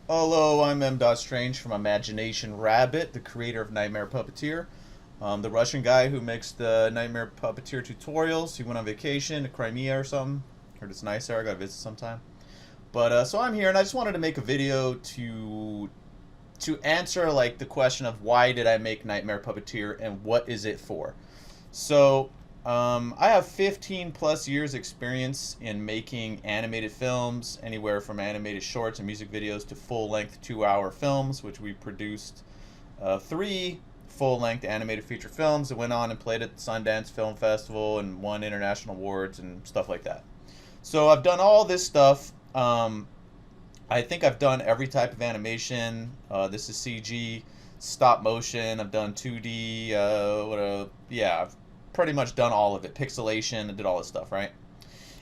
Hello, I'm M. Strange from Imagination Rabbit, the creator of Nightmare Puppeteer. The Russian guy who makes the Nightmare Puppeteer tutorials. He went on vacation to Crimea or something. Heard it's nice there. I gotta visit sometime. So I'm here, and I just wanted to make a video to answer like the question of why did I make Nightmare Puppeteer and what is it for. I have 15 plus years experience in making animated films, anywhere from animated shorts and music videos to full-length 2-hour films, which we produced 3 full-length animated feature films that went on and played at the Sundance Film Festival and won international awards and stuff like that. So I've done all this stuff. I think I've done every type of animation. This is CG, stop motion. I've done 2D. Yeah, I've pretty much done all of it. Pixelation, I did all this stuff, right?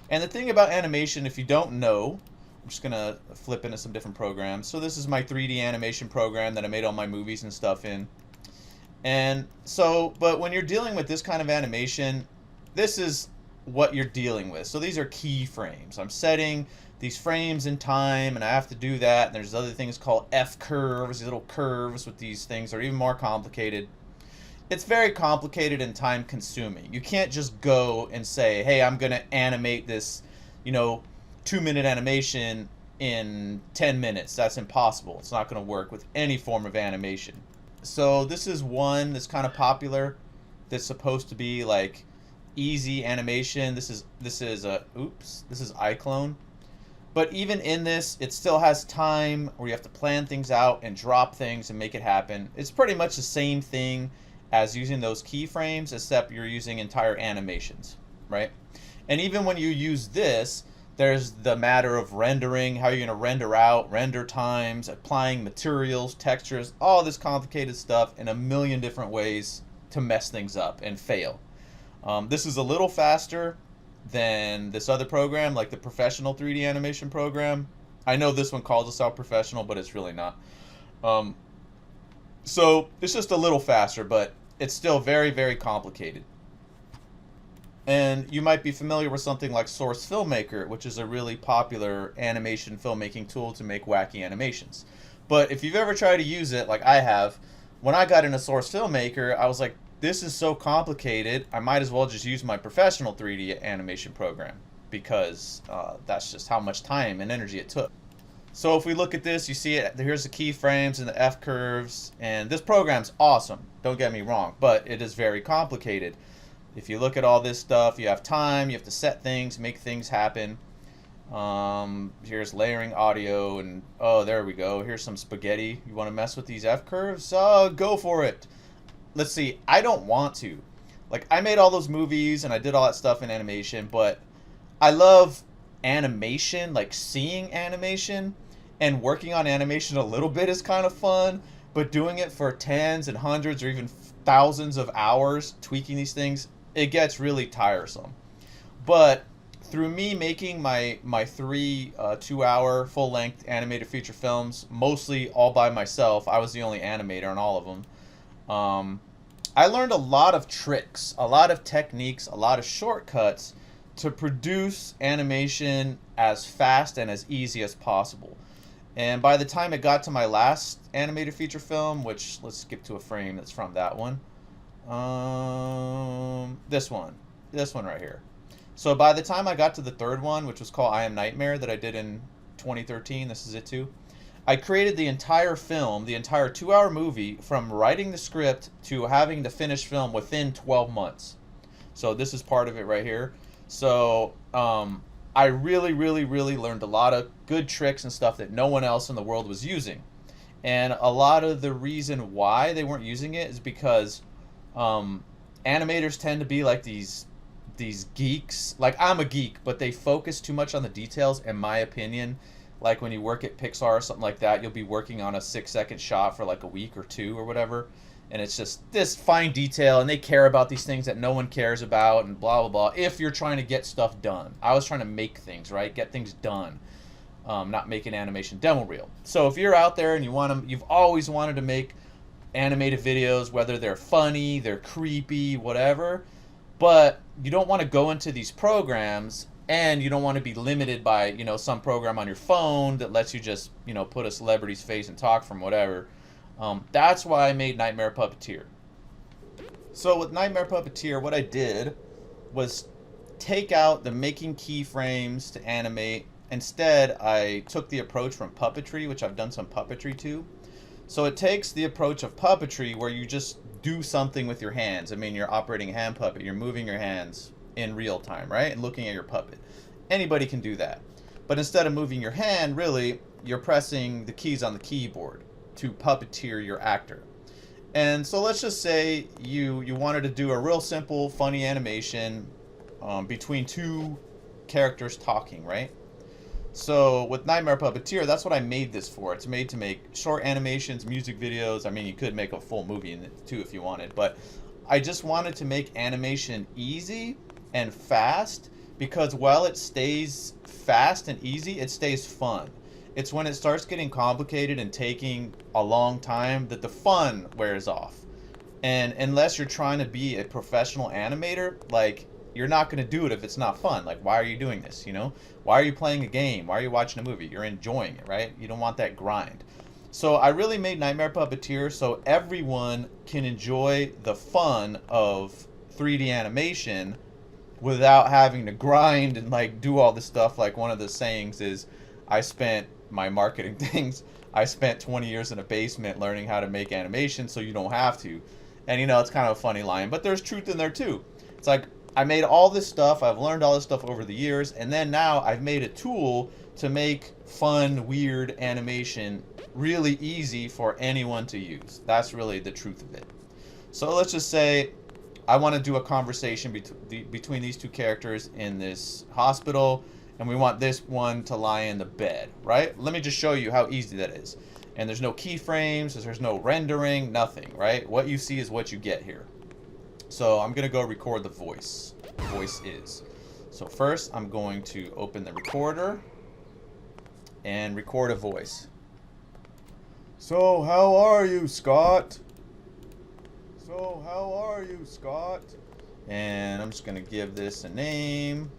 And the thing about animation, if you don't know, I'm just gonna flip into some different programs. So this is my 3D animation program that I made all my movies and stuff in. But when you're dealing with this kind of animation, this is what you're dealing with. So these are keyframes. I'm setting these frames in time, and I have to do that. And there's other things called F curves, these little curves with these things that are even more complicated. It's very complicated and time consuming. You can't just go and say, hey, I'm going to animate this, 2-minute animation in 10 minutes. That's impossible. It's not going to work with any form of animation. So this is one that's kind of popular that's supposed to be like easy animation. This is iClone. But even in this, it still has time where you have to plan things out and drop things and make it happen. It's pretty much the same thing as using those keyframes, except you're using entire animations, right? And even when you use this, there's the matter of rendering, how you're going to render out, render times, applying materials, textures, all this complicated stuff in a million different ways to mess things up and fail. This is a little faster than this other program, like the professional 3D animation program. I know this one calls itself professional, but it's really not. So it's just a little faster, but it's still very, very complicated. And you might be familiar with something like Source Filmmaker, which is a really popular animation filmmaking tool to make wacky animations. But if you've ever tried to use it, like I have, when I got into Source Filmmaker, I was like, this is so complicated, I might as well just use my professional 3D animation program, because that's just how much time and energy it took. So if we look at this, you see it, here's the keyframes and the F curves, and this program's awesome, don't get me wrong, but it is very complicated. If you look at all this stuff, you have time, you have to set things, make things happen. Here's layering audio, and oh, there we go, here's some spaghetti. You want to mess with these F curves? Go for it. Let's see, I don't want to. Like, I made all those movies and I did all that stuff in animation, but I love animation, like seeing animation, and working on animation a little bit is kind of fun, but doing it for tens and hundreds or even thousands of hours, tweaking these things, it gets really tiresome. But through me making my 3 2-hour full-length animated feature films, mostly all by myself, I was the only animator on all of them, I learned a lot of tricks, a lot of techniques, a lot of shortcuts to produce animation as fast and as easy as possible. And by the time it got to my last animated feature film, which, let's skip to a frame that's from that one, this one right here. So by the time I got to the third one, which was called I Am Nightmare, that I did in 2013, this is it too, I created the entire film, the entire 2-hour movie, from writing the script to having the finished film within 12 months. So this is part of it right here. So I really, really, really learned a lot of good tricks and stuff that no one else in the world was using. And a lot of the reason why they weren't using it is because animators tend to be like these geeks. Like, I'm a geek, but they focus too much on the details, in my opinion. Like when you work at Pixar or something like that, you'll be working on a 6-second shot for like a week or 2 or whatever, and it's just this fine detail, and they care about these things that no one cares about, and blah blah blah. If you're trying to get stuff done, I was trying to make things, right, get things done, not make an animation demo reel. So if you're out there and you've always wanted to make animated videos, whether they're funny, they're creepy, whatever, but you don't want to go into these programs And you don't want to be limited by, some program on your phone that lets you just, put a celebrity's face and talk from whatever. That's why I made Nightmare Puppeteer. So with Nightmare Puppeteer, what I did was take out the making keyframes to animate. Instead, I took the approach from puppetry, which I've done some puppetry too. So it takes the approach of puppetry where you just do something with your hands. I mean, you're operating a hand puppet. You're moving your hands in real time, right? And looking at your puppet. Anybody can do that. But instead of moving your hand, really, you're pressing the keys on the keyboard to puppeteer your actor. And so let's just say you wanted to do a real simple, funny animation between two characters talking, right? So with Nightmare Puppeteer, that's what I made this for. It's made to make short animations, music videos. I mean, you could make a full movie in it too if you wanted. But I just wanted to make animation easy and fast, because while it stays fast and easy, it stays fun. It's when it starts getting complicated and taking a long time that the fun wears off. And unless you're trying to be a professional animator, like, you're not going to do it if it's not fun. Like, why are you doing this, Why are you playing a game? Why are you watching a movie? You're enjoying it, right? You don't want that grind. So I really made Nightmare Puppeteer so everyone can enjoy the fun of 3D animation without having to grind and, like, do all this stuff. Like, one of the sayings is, I spent 20 years in a basement learning how to make animation so you don't have to. And, it's kind of a funny line, but there's truth in there too. It's like, I made all this stuff, I've learned all this stuff over the years, and then now I've made a tool to make fun, weird animation really easy for anyone to use. That's really the truth of it. So let's just say I want to do a conversation between these two characters in this hospital, and we want this one to lie in the bed, right? Let me just show you how easy that is. And there's no keyframes, there's no rendering, nothing, right? What you see is what you get here. So I'm going to go record the voice. Voice is. So first I'm going to open the recorder and record a voice. So how are you, Scott? So how are you, Scott? And I'm just going to give this a name.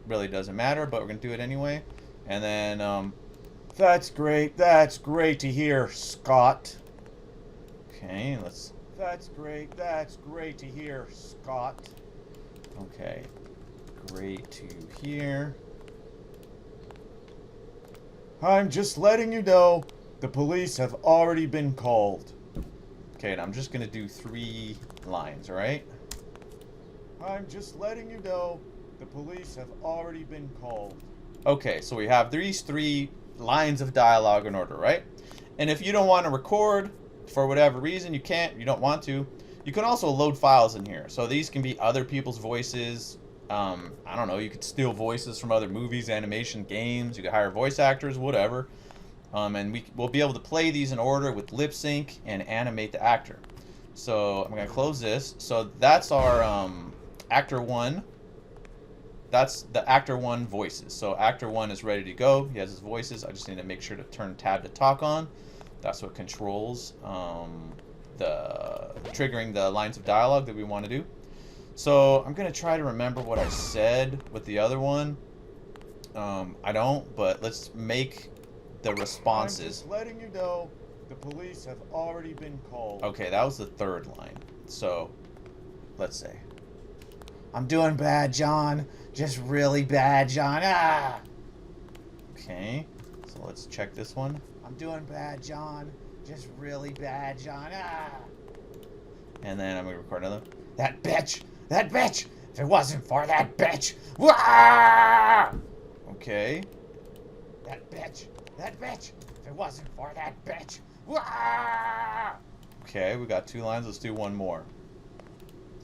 Really doesn't matter, but we're going to do it anyway. And then, that's great to hear, Scott. Okay, that's great to hear, Scott. Okay, great to hear. I'm just letting you know, the police have already been called. Okay, and I'm just gonna do 3 lines, alright? I'm just letting you know, the police have already been called. Okay, so we have these 3 lines of dialogue in order, right? And if you don't want to record, for whatever reason, you don't want to, you can also load files in here. So these can be other people's voices. I don't know, you could steal voices from other movies, animation, games. You could hire voice actors, whatever. And we'll be able to play these in order with lip sync and animate the actor. So I'm going to close this. So that's our actor 1. That's the actor 1 voices. So actor 1 is ready to go. He has his voices. I just need to make sure to turn tab to talk on. That's what controls triggering the lines of dialogue that we want to do. So I'm going to try to remember what I said with the other one. I don't, but let's make the responses. I'm just letting you know, the police have already been called. Okay, that was the 3rd line. So let's say, I'm doing bad, John. Just really bad, John. Ah! Okay, so let's check this one. I'm doing bad, John. Just really bad, John. Ah! And then I'm going to record another. That bitch! That bitch! If it wasn't for that bitch! Wah! Okay. That bitch! That bitch! If it wasn't for that bitch! Wah! Okay, we got 2 lines. Let's do one more.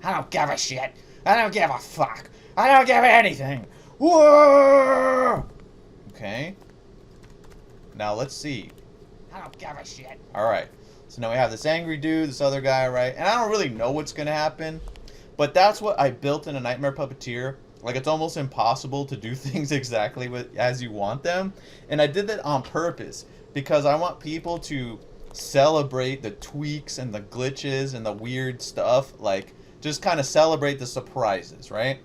I don't give a shit. I don't give a fuck. I don't give anything. Whoa! Okay. Now let's see. I don't give a shit. Alright. So now we have this angry dude, this other guy, right? And I don't really know what's going to happen. But that's what I built in a Nightmare Puppeteer. Like, it's almost impossible to do things exactly as you want them. And I did that on purpose. Because I want people to celebrate the tweaks and the glitches and the weird stuff. Like, just kind of celebrate the surprises, right?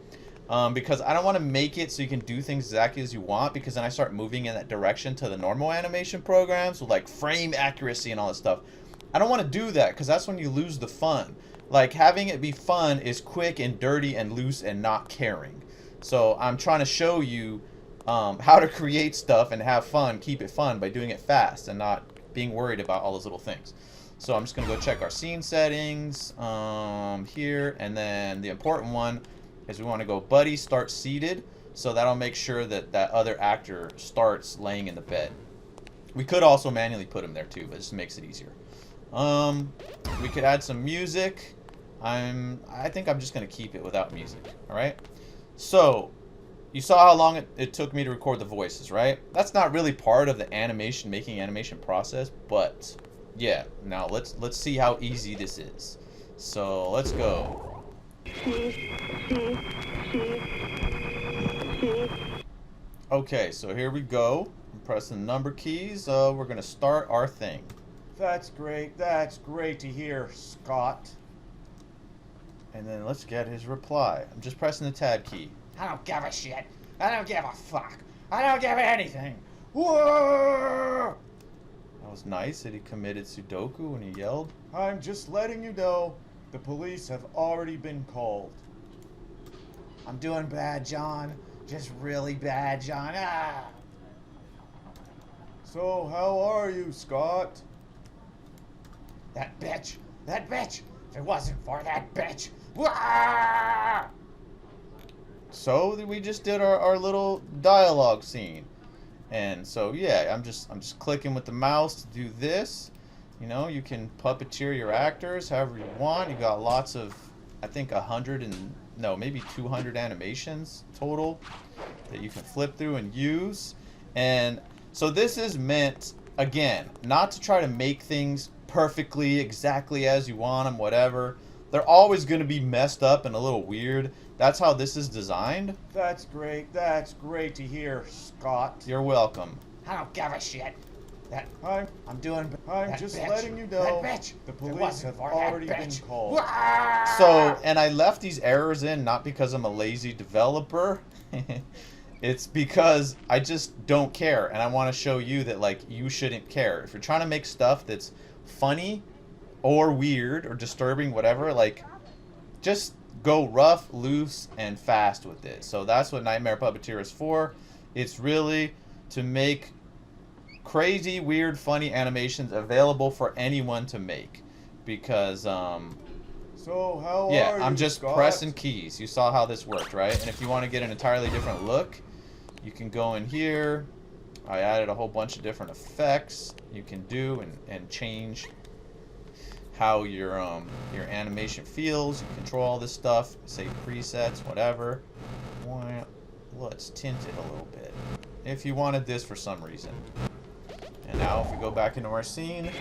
because I don't want to make it so you can do things exactly as you want, because then I start moving in that direction to the normal animation programs with like frame accuracy and all this stuff. I don't want to do that because that's when you lose the fun. Like, having it be fun is quick and dirty and loose and not caring. So I'm trying to show you how to create stuff and have fun, keep it fun by doing it fast and not being worried about all those little things. So I'm just going to go check our scene settings here, and then the important one is we want to go buddy start seated, so that'll make sure that that other actor starts laying in the bed. We could also manually put him there too, but it just makes it easier. We could add some music. I think I'm just going to keep it without music, alright? So, you saw how long it took me to record the voices, right? That's not really part of the making animation process, but yeah, now let's see how easy this is. So, let's go. Okay, so here we go. I'm pressing number keys. We're going to start our thing. That's great. That's great to hear, Scott. And then let's get his reply. I'm just pressing the tab key. I don't give a shit. I don't give a fuck. I don't give anything. Whoa! That was nice that he committed Sudoku when he yelled. I'm just letting you know, the police have already been called. I'm doing bad, John. Just really bad, John. Ah! So, how are you, Scott? That bitch. That bitch. If it wasn't for that bitch. Wah! So we just did our little dialogue scene. And so yeah, I'm just clicking with the mouse to do this. You know, you can puppeteer your actors however you want. You got lots of, I think 200 animations total that you can flip through and use. And so this is meant, again, not to try to make things perfectly, exactly as you want them, whatever. They're always going to be messed up and a little weird. That's how this is designed. That's great. That's great to hear, Scott. You're welcome. I don't give a shit. I'm just bitch. letting you know, that bitch. the police have already been called. Wah! So, and I left these errors in not because I'm a lazy developer. It's because I just don't care, and I want to show you that, like, you shouldn't care. If you're trying to make stuff that's funny or weird or disturbing, whatever, like, just go rough, loose, and fast with it. So that's what Nightmare Puppeteer is for. It's really to make crazy, weird, funny animations available for anyone to make. Because, So, how are you, I'm just Scott? pressing keys. You saw how this worked, right? And if you want to get an entirely different look, you can go in here. I added a whole bunch of different effects you can do and change how your animation feels. You control all this stuff, say presets, whatever. Let's tint it a little bit if you wanted this for some reason. And now if we go back into our scene,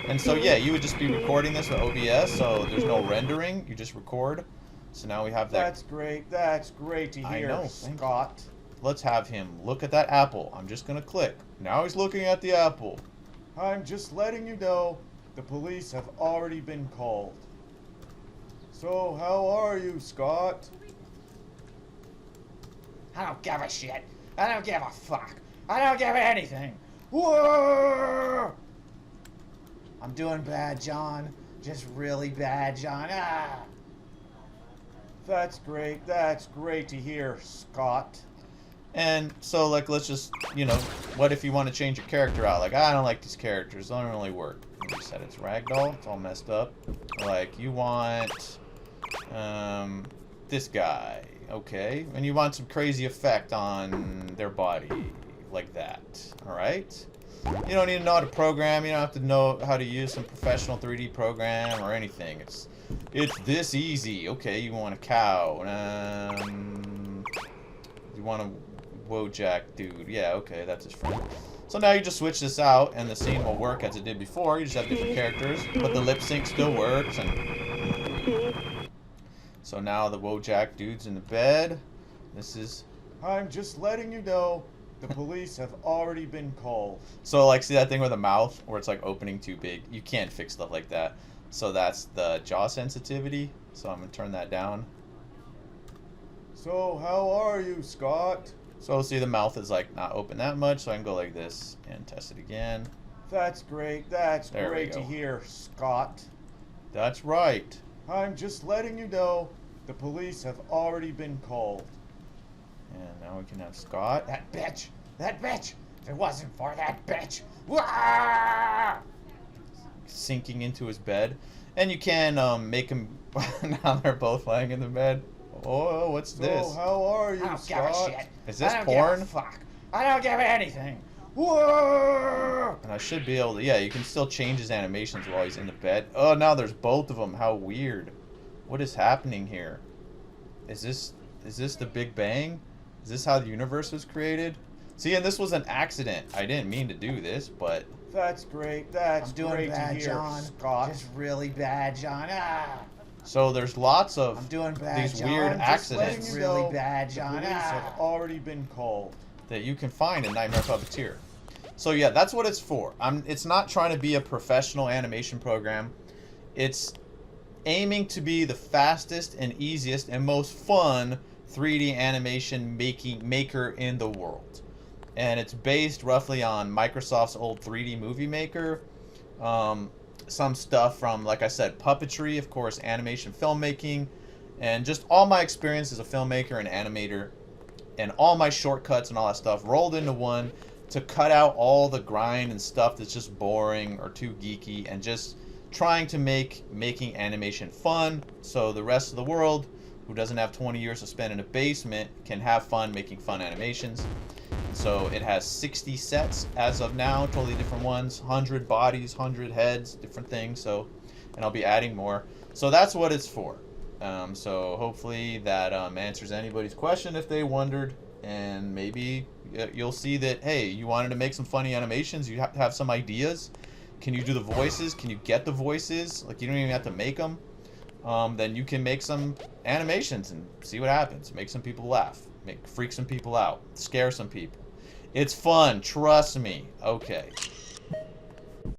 and so yeah, you would just be recording this with OBS, so there's no rendering, you just record. So now we have that. That's great. That's great to hear, I know, Scott. Let's have him look at that apple. I'm just gonna click. Now he's looking at the apple. I'm just letting you know, the police have already been called. So, how are you, Scott? I don't give a shit. I don't give a fuck. I don't give anything. Whoa! I'm doing bad, John. Just really bad, John. Ah! That's great. That's great to hear, Scott. And so, like, let's just, you know, what if you want to change your character out? Like, I don't like these characters. They don't really work. You said it's ragdoll. It's all messed up. Like, you want, this guy. Okay. And you want some crazy effect on their body. Like that. Alright? You don't need to know how to program. You don't have to know how to use some professional 3D program or anything. It's this easy. Okay, you want a cow. You want a Wojak dude. Yeah, okay, that's his friend. So now you just switch this out and the scene will work as it did before. You just have different characters, but the lip sync still works. And so now the Wojak dude's in the bed. This is... I'm just letting you know, the police have already been called. So, like, see that thing with the mouth where it's, like, opening too big? You can't fix stuff like that. So that's the jaw sensitivity. So I'm going to turn that down. So, how are you, Scott? So see, the mouth is like not open that much, so I can go like this and test it again. That's great. That's There we great to go. hear, Scott. That's right. I'm just letting you know the police have already been called. And now we can have Scott. That bitch! That bitch! If it wasn't for that bitch! Wah! Sinking into his bed. And you can make him... now they're both lying in the bed. Oh, what's So, this? how are you, I don't give a Scott? shit. Is this I don't porn? give a fuck. I don't give anything. Whoa! And I should be able to... Yeah, you can still change his animations while he's in the bed. Oh, now there's both of them. How weird. What is happening here? Is this the Big Bang? Is this how the universe was created? See, and this was an accident. I didn't mean to do this, but... That's great. That's I'm doing great bad, to hear, John. Scott. Just really bad, John. Ah! So there's lots of I'm doing bad, these John. weird I'm just letting accidents you Really know bad, the John. police Ah! have already been called. that you can find in Nightmare Puppeteer. So yeah, that's what it's for. It's not trying to be a professional animation program. It's aiming to be the fastest and easiest and most fun 3D animation maker in the world. And it's based roughly on Microsoft's old 3D Movie Maker. Some stuff from, like I said, puppetry, of course, animation filmmaking, and just all my experience as a filmmaker and animator, and all my shortcuts and all that stuff rolled into one to cut out all the grind and stuff that's just boring or too geeky, and just trying to making animation fun so the rest of the world who doesn't have 20 years to spend in a basement can have fun making fun animations. So it has 60 sets as of now, totally different ones, 100 bodies, 100 heads, different things. So, and I'll be adding more. So that's what it's for. So hopefully that answers anybody's question if they wondered, and maybe you'll see that, hey, you wanted to make some funny animations, you have to have some ideas. Can you do the voices? Can you get the voices? Like, you don't even have to make them. Then you can make some animations and see what happens. Make some people laugh. Freak some people out. Scare some people. It's fun, trust me. Okay.